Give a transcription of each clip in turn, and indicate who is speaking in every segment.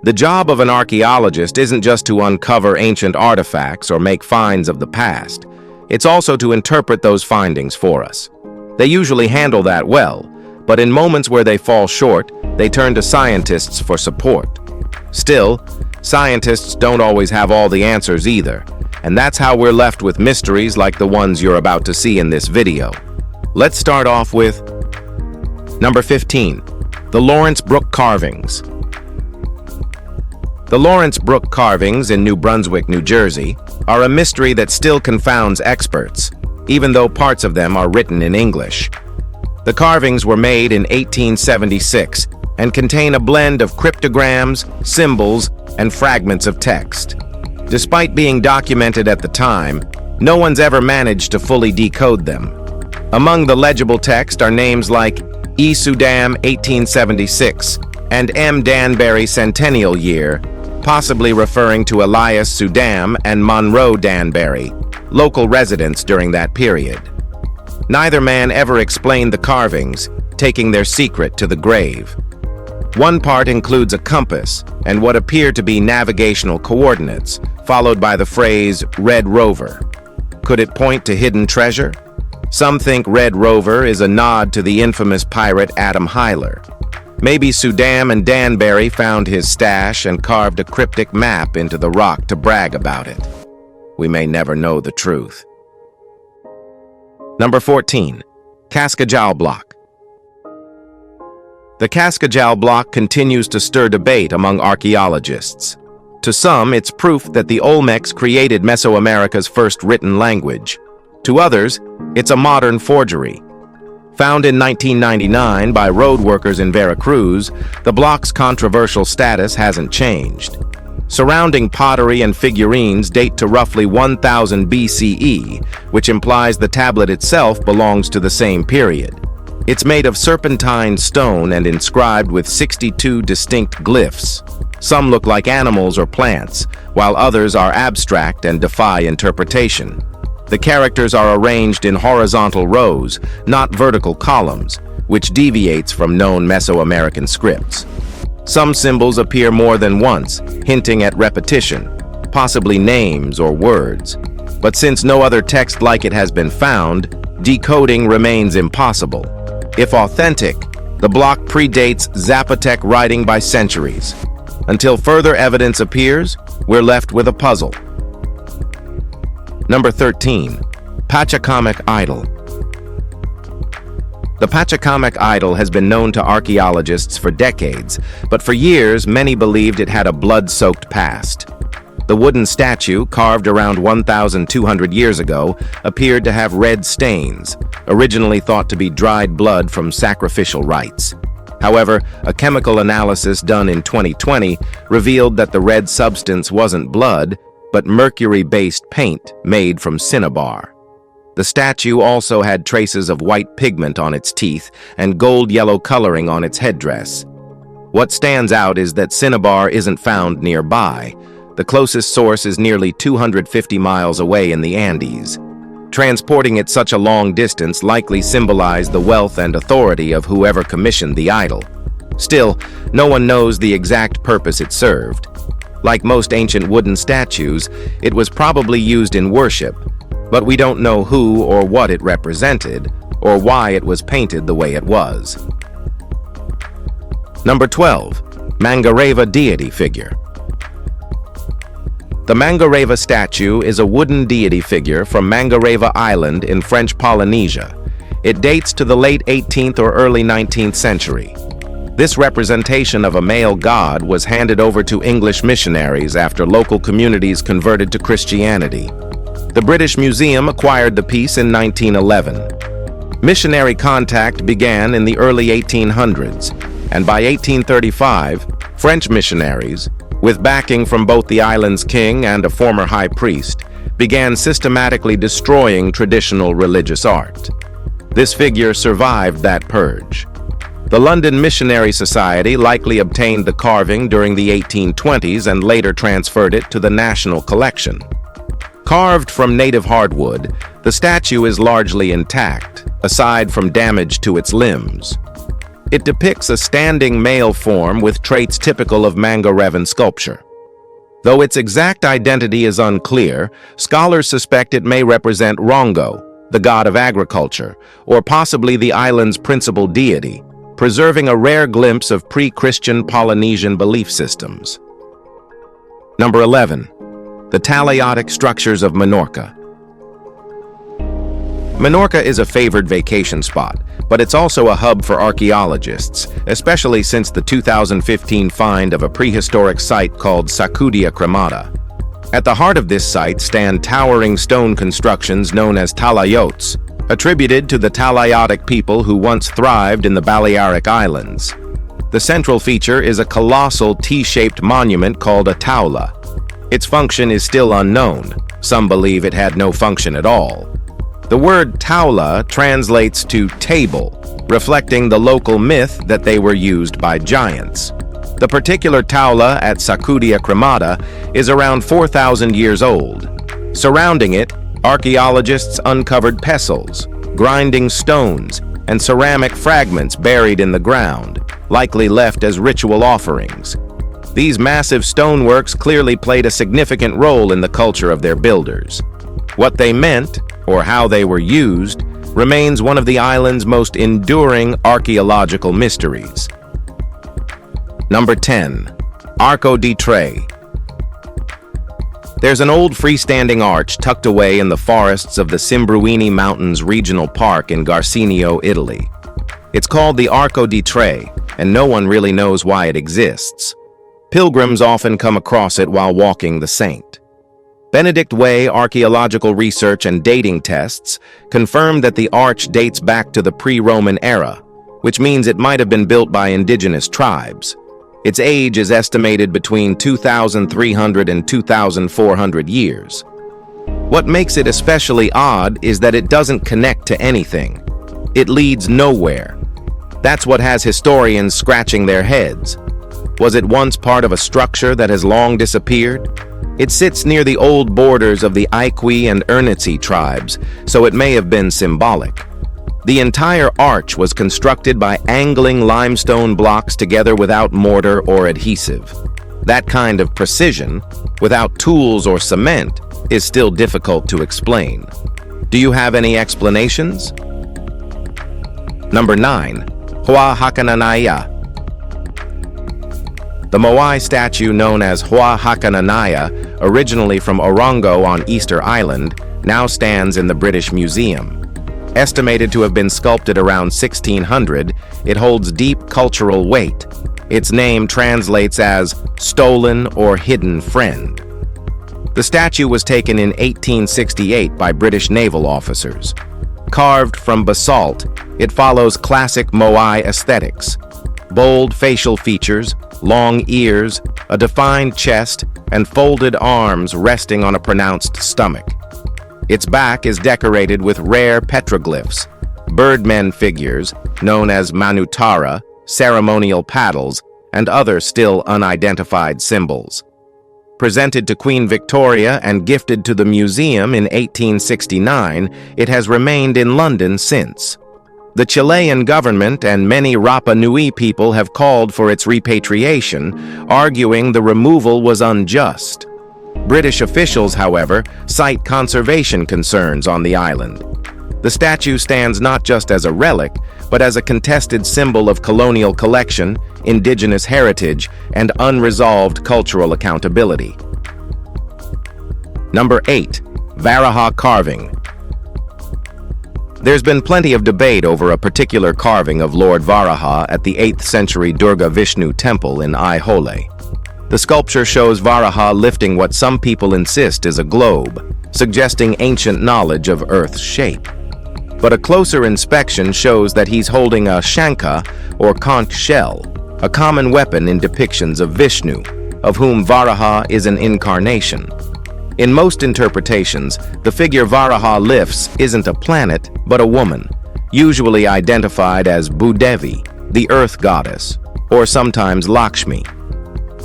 Speaker 1: The job of an archaeologist isn't just to uncover ancient artifacts or make finds of the past. It's also to interpret those findings for us. They usually handle that well, but in moments where they fall short, they turn to scientists for support. Still, scientists don't always have all the answers either, and that's how we're left with mysteries like the ones you're about to see in this video. Let's start off with number 15, the Lawrence Brooke carvings. The Lawrence Brooke carvings in New Brunswick, New Jersey, are a mystery that still confounds experts, even though parts of them are written in English. The carvings were made in 1876 and contain a blend of cryptograms, symbols, and fragments of text. Despite being documented at the time, no one's ever managed to fully decode them. Among the legible text are names like E. Sudam 1876 and M. Danbury Centennial Year, possibly referring to Elias Sudam and Monroe Danbury, local residents during that period. Neither man ever explained the carvings, taking their secret to the grave. One part includes a compass and what appear to be navigational coordinates, followed by the phrase Red Rover. Could it point to hidden treasure? Some think Red Rover is a nod to the infamous pirate Adam Hyler. Maybe Sudam and Danbury found his stash and carved a cryptic map into the rock to brag about it. We may never know the truth. Number 14, Cascajal Block. The Cascajal Block continues to stir debate among archaeologists. To some, it's proof that the Olmecs created Mesoamerica's first written language. To others, it's a modern forgery. Found in 1999 by road workers in Veracruz, the block's controversial status hasn't changed. Surrounding pottery and figurines date to roughly 1000 BCE, which implies the tablet itself belongs to the same period. It's made of serpentine stone and inscribed with 62 distinct glyphs. Some look like animals or plants, while others are abstract and defy interpretation. The characters are arranged in horizontal rows, not vertical columns, which deviates from known Mesoamerican scripts. Some symbols appear more than once, hinting at repetition, possibly names or words. But since no other text like it has been found, decoding remains impossible. If authentic, the block predates Zapotec writing by centuries. Until further evidence appears, we're left with a puzzle. Number 13, Pachacamac Idol. The Pachacamac Idol has been known to archaeologists for decades, but for years many believed it had a blood-soaked past. The wooden statue, carved around 1,200 years ago, appeared to have red stains, originally thought to be dried blood from sacrificial rites. However, a chemical analysis done in 2020 revealed that the red substance wasn't blood, but mercury-based paint made from cinnabar. The statue also had traces of white pigment on its teeth and gold-yellow coloring on its headdress. What stands out is that cinnabar isn't found nearby. The closest source is nearly 250 miles away in the Andes. Transporting it such a long distance likely symbolized the wealth and authority of whoever commissioned the idol. Still, no one knows the exact purpose it served. Like most ancient wooden statues, it was probably used in worship, but we don't know who or what it represented, or why it was painted the way it was. Number 12, Mangareva deity figure. The Mangareva statue is a wooden deity figure from Mangareva Island in French Polynesia. It dates to the late 18th or early 19th century. This representation of a male god was handed over to English missionaries after local communities converted to Christianity. The British Museum acquired the piece in 1911. Missionary contact began in the early 1800s, and by 1835, French missionaries, with backing from both the island's king and a former high priest, began systematically destroying traditional religious art. This figure survived that purge. The London Missionary Society likely obtained the carving during the 1820s and later transferred it to the National Collection. Carved from native hardwood, the statue is largely intact, aside from damage to its limbs. It depicts a standing male form with traits typical of Mangarevan sculpture. Though its exact identity is unclear, scholars suspect it may represent Rongo, the god of agriculture, or possibly the island's principal deity, preserving a rare glimpse of pre-Christian Polynesian belief systems. Number 11. The Talaiotic Structures of Minorca. Minorca is a favored vacation spot, but it's also a hub for archaeologists, especially since the 2015 find of a prehistoric site called Sakudia Cremata. At the heart of this site stand towering stone constructions known as talaiots, attributed to the Talaiotic people who once thrived in the Balearic Islands. The central feature is a colossal T-shaped monument called a taula. Its function is still unknown. Some believe it had no function at all. The word taula translates to table, reflecting the local myth that they were used by giants. The particular taula at Sakudia Cremata is around 4,000 years old. Surrounding it, archaeologists uncovered pestles, grinding stones, and ceramic fragments buried in the ground, likely left as ritual offerings. These massive stoneworks clearly played a significant role in the culture of their builders. What they meant, or how they were used, remains one of the island's most enduring archaeological mysteries. Number 10. Arco di Tre. There's an old freestanding arch tucked away in the forests of the Simbruini Mountains Regional Park in Garcinio, Italy. It's called the Arco di Tre, and no one really knows why it exists. Pilgrims often come across it while walking the Saint. Benedict Way archaeological research and dating tests confirm that the arch dates back to the pre-Roman era, which means it might have been built by indigenous tribes. Its age is estimated between 2,300 and 2,400 years. What makes it especially odd is that it doesn't connect to anything. It leads nowhere. That's what has historians scratching their heads. Was it once part of a structure that has long disappeared? It sits near the old borders of the Aikwi and Ernitsi tribes, so it may have been symbolic. The entire arch was constructed by angling limestone blocks together without mortar or adhesive. That kind of precision, without tools or cement, is still difficult to explain. Do you have any explanations? Number 9. Hoa Hakananai'a. The Moai statue known as Hoa Hakananai'a, originally from Orongo on Easter Island, now stands in the British Museum. Estimated to have been sculpted around 1600, it holds deep cultural weight. Its name translates as stolen or hidden friend. The statue was taken in 1868 by British naval officers. Carved from basalt, it follows classic Moai aesthetics. Bold facial features, long ears, a defined chest, and folded arms resting on a pronounced stomach. Its back is decorated with rare petroglyphs, birdmen figures, known as manutara, ceremonial paddles, and other still unidentified symbols. Presented to Queen Victoria and gifted to the museum in 1869, it has remained in London since. The Chilean government and many Rapa Nui people have called for its repatriation, arguing the removal was unjust. British officials, however, cite conservation concerns on the island. The statue stands not just as a relic, but as a contested symbol of colonial collection, indigenous heritage, and unresolved cultural accountability. Number 8. Varaha Carving. There's been plenty of debate over a particular carving of Lord Varaha at the 8th century Durga Vishnu temple in Aihole. The sculpture shows Varaha lifting what some people insist is a globe, suggesting ancient knowledge of Earth's shape. But a closer inspection shows that he's holding a shankha, or conch shell, a common weapon in depictions of Vishnu, of whom Varaha is an incarnation. In most interpretations, the figure Varaha lifts isn't a planet, but a woman, usually identified as Bhudevi, the earth goddess, or sometimes Lakshmi.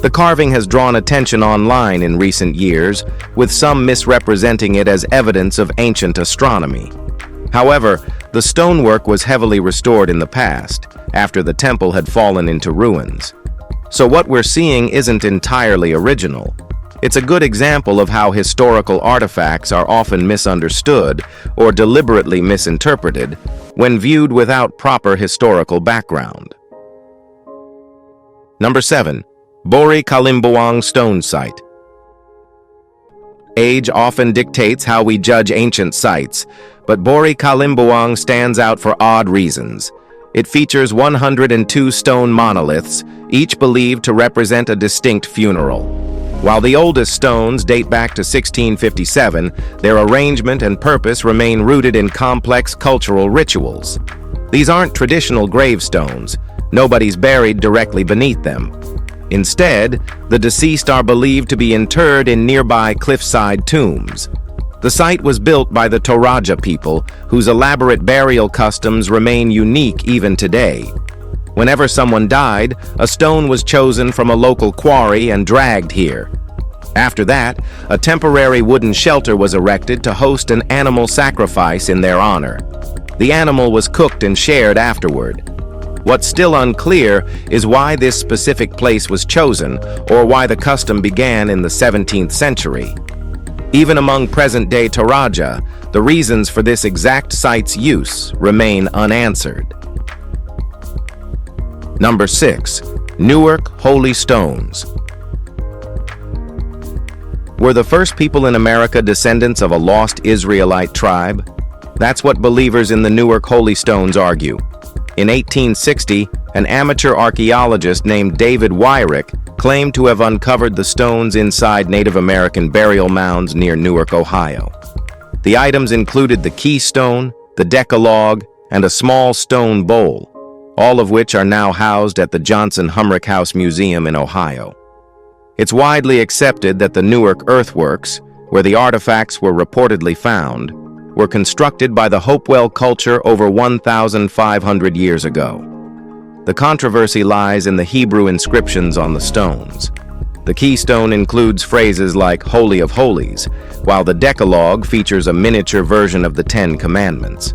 Speaker 1: The carving has drawn attention online in recent years, with some misrepresenting it as evidence of ancient astronomy. However, The stonework was heavily restored in the past, after the temple had fallen into ruins. So what we're seeing isn't entirely original. It's a good example of how historical artifacts are often misunderstood or deliberately misinterpreted when viewed without proper historical background. Number 7. Bori Kalimbuang Stone Site. Age often dictates how we judge ancient sites, but Bori Kalimbuang stands out for odd reasons. It features 102 stone monoliths, each believed to represent a distinct funeral. While the oldest stones date back to 1657, their arrangement and purpose remain rooted in complex cultural rituals. These aren't traditional gravestones. Nobody's buried directly beneath them. Instead, the deceased are believed to be interred in nearby cliffside tombs. The site was built by the Toraja people, whose elaborate burial customs remain unique even today. Whenever someone died, a stone was chosen from a local quarry and dragged here. After that, a temporary wooden shelter was erected to host an animal sacrifice in their honor. The animal was cooked and shared afterward. What's still unclear is why this specific place was chosen or why the custom began in the 17th century. Even among present-day Toraja, the reasons for this exact site's use remain unanswered. Number 6. Newark Holy Stones. Were the first people in America descendants of a lost Israelite tribe? That's what believers in the Newark Holy Stones argue. In 1860, an amateur archaeologist named David Wyrick claimed to have uncovered the stones inside Native American burial mounds near Newark, Ohio. The items included the keystone, the Decalogue, and a small stone bowl, all of which are now housed at the Johnson Humrick House Museum in Ohio. It's widely accepted that the Newark earthworks, where the artifacts were reportedly found, were constructed by the Hopewell culture over 1,500 years ago. The controversy lies in the Hebrew inscriptions on the stones. The keystone includes phrases like Holy of Holies, while the Decalogue features a miniature version of the Ten Commandments.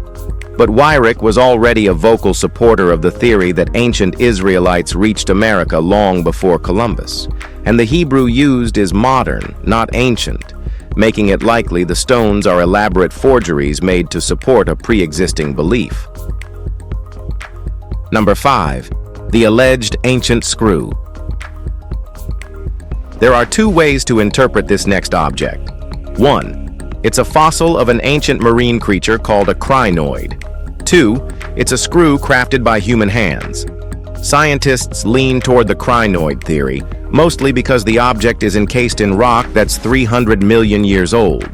Speaker 1: But Wyrick was already a vocal supporter of the theory that ancient Israelites reached America long before Columbus, and the Hebrew used is modern, not ancient, making it likely the stones are elaborate forgeries made to support a pre-existing belief. Number 5. The alleged ancient screw. There are two ways to interpret this next object. 1. It's a fossil of an ancient marine creature called a crinoid. 2. It's a screw crafted by human hands. Scientists lean toward the crinoid theory, mostly because the object is encased in rock that's 300 million years old.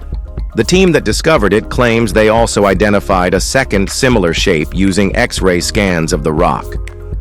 Speaker 1: The team that discovered it claims they also identified a second similar shape using X-ray scans of the rock.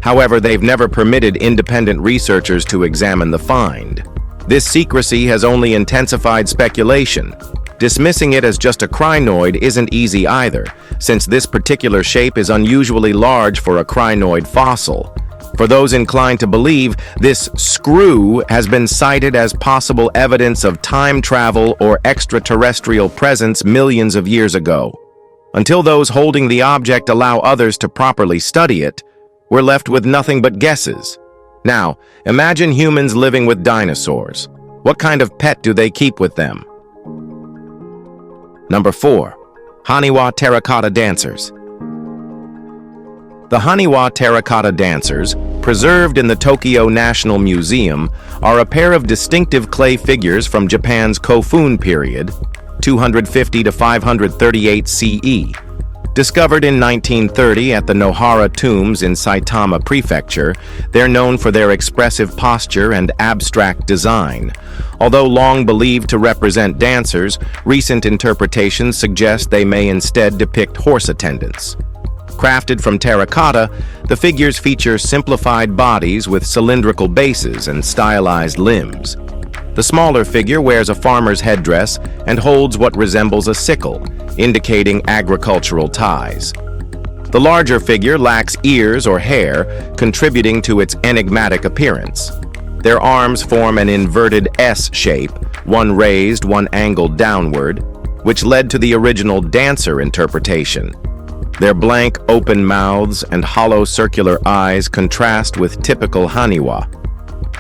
Speaker 1: However, they've never permitted independent researchers to examine the find. This secrecy has only intensified speculation. Dismissing it as just a crinoid isn't easy either, since this particular shape is unusually large for a crinoid fossil. For those inclined to believe, this screw has been cited as possible evidence of time travel or extraterrestrial presence millions of years ago. Until those holding the object allow others to properly study it, we're left with nothing but guesses. Now, imagine humans living with dinosaurs. What kind of pet do they keep with them? Number 4. Haniwa Terracotta Dancers. The Haniwa terracotta dancers, preserved in the Tokyo National Museum, are a pair of distinctive clay figures from Japan's Kofun period, 250 to 538 CE. Discovered in 1930 at the Nohara tombs in Saitama Prefecture, they're known for their expressive posture and abstract design. Although long believed to represent dancers, recent interpretations suggest they may instead depict horse attendants. Crafted from terracotta, the figures feature simplified bodies with cylindrical bases and stylized limbs. The smaller figure wears a farmer's headdress and holds what resembles a sickle, indicating agricultural ties. The larger figure lacks ears or hair, contributing to its enigmatic appearance. Their arms form an inverted S shape, one raised, one angled downward, which led to the original dancer interpretation. Their blank, open mouths and hollow circular eyes contrast with typical Haniwa.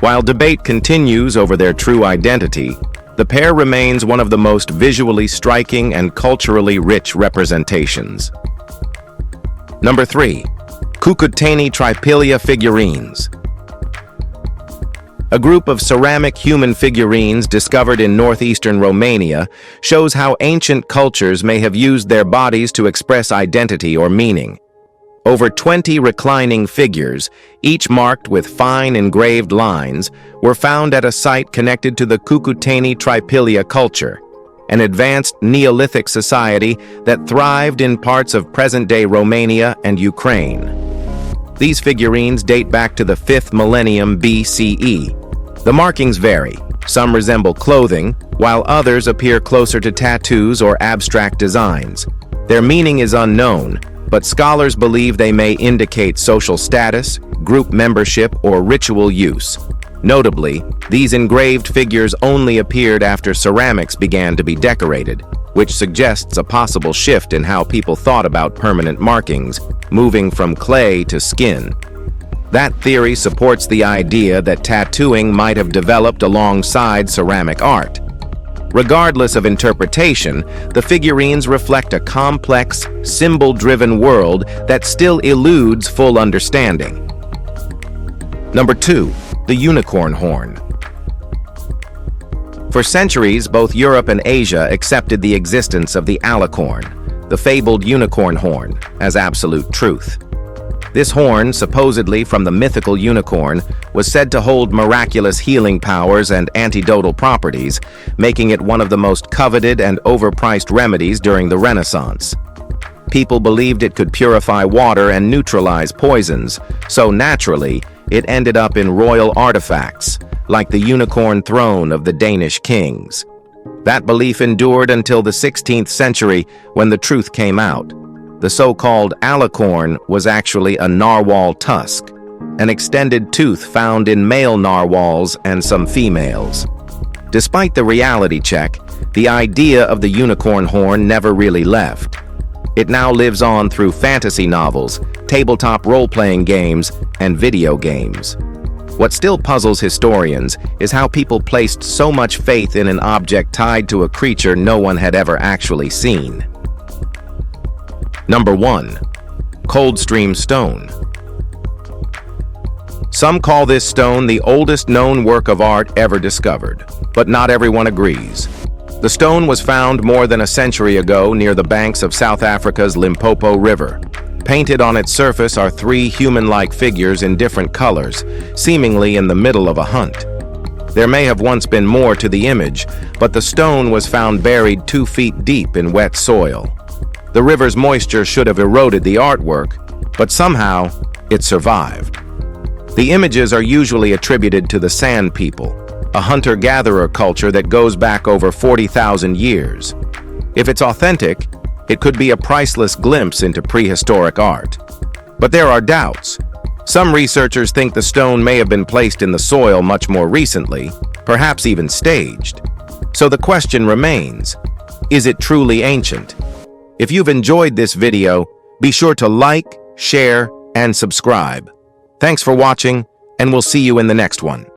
Speaker 1: While debate continues over their true identity, the pair remains one of the most visually striking and culturally rich representations. Number 3. Cucuteni Figurines. A group of ceramic human figurines discovered in northeastern Romania shows how ancient cultures may have used their bodies to express identity or meaning. Over 20 reclining figures, each marked with fine engraved lines, were found at a site connected to the Cucuteni culture, an advanced Neolithic society that thrived in parts of present-day Romania and Ukraine. These figurines date back to the 5th millennium BCE. The markings vary. Some resemble clothing, while others appear closer to tattoos or abstract designs. Their meaning is unknown, but scholars believe they may indicate social status, group membership, or ritual use. Notably, these engraved figures only appeared after ceramics began to be decorated, which suggests a possible shift in how people thought about permanent markings, moving from clay to skin. That theory supports the idea that tattooing might have developed alongside ceramic art. Regardless of interpretation, the figurines reflect a complex, symbol-driven world that still eludes full understanding. Number 2. The unicorn horn. For centuries, both Europe and Asia accepted the existence of the alicorn, the fabled unicorn horn, as absolute truth. This horn, supposedly from the mythical unicorn, was said to hold miraculous healing powers and antidotal properties, making it one of the most coveted and overpriced remedies during the Renaissance. People believed it could purify water and neutralize poisons, so naturally, it ended up in royal artifacts, like the unicorn throne of the Danish kings. That belief endured until the 16th century, when the truth came out. The so-called alicorn was actually a narwhal tusk, an extended tooth found in male narwhals and some females. Despite the reality check, the idea of the unicorn horn never really left. It now lives on through fantasy novels, tabletop role-playing games, and video games. What still puzzles historians is how people placed so much faith in an object tied to a creature no one had ever actually seen. Number 1. Coldstream Stone. Some call this stone the oldest known work of art ever discovered, but not everyone agrees. The stone was found more than a century ago near the banks of South Africa's Limpopo River. Painted on its surface are 3 human-like figures in different colors, seemingly in the middle of a hunt. There may have once been more to the image, but the stone was found buried 2 feet deep in wet soil. The river's moisture should have eroded the artwork, but somehow it survived. The images are usually attributed to the Sand People, a hunter-gatherer culture that goes back over 40,000 years. If it's authentic, it could be a priceless glimpse into prehistoric art. But there are doubts. Some researchers think the stone may have been placed in the soil much more recently, perhaps even staged. So the question remains, is it truly ancient? If you've enjoyed this video, be sure to like, share, and subscribe. Thanks for watching, and we'll see you in the next one.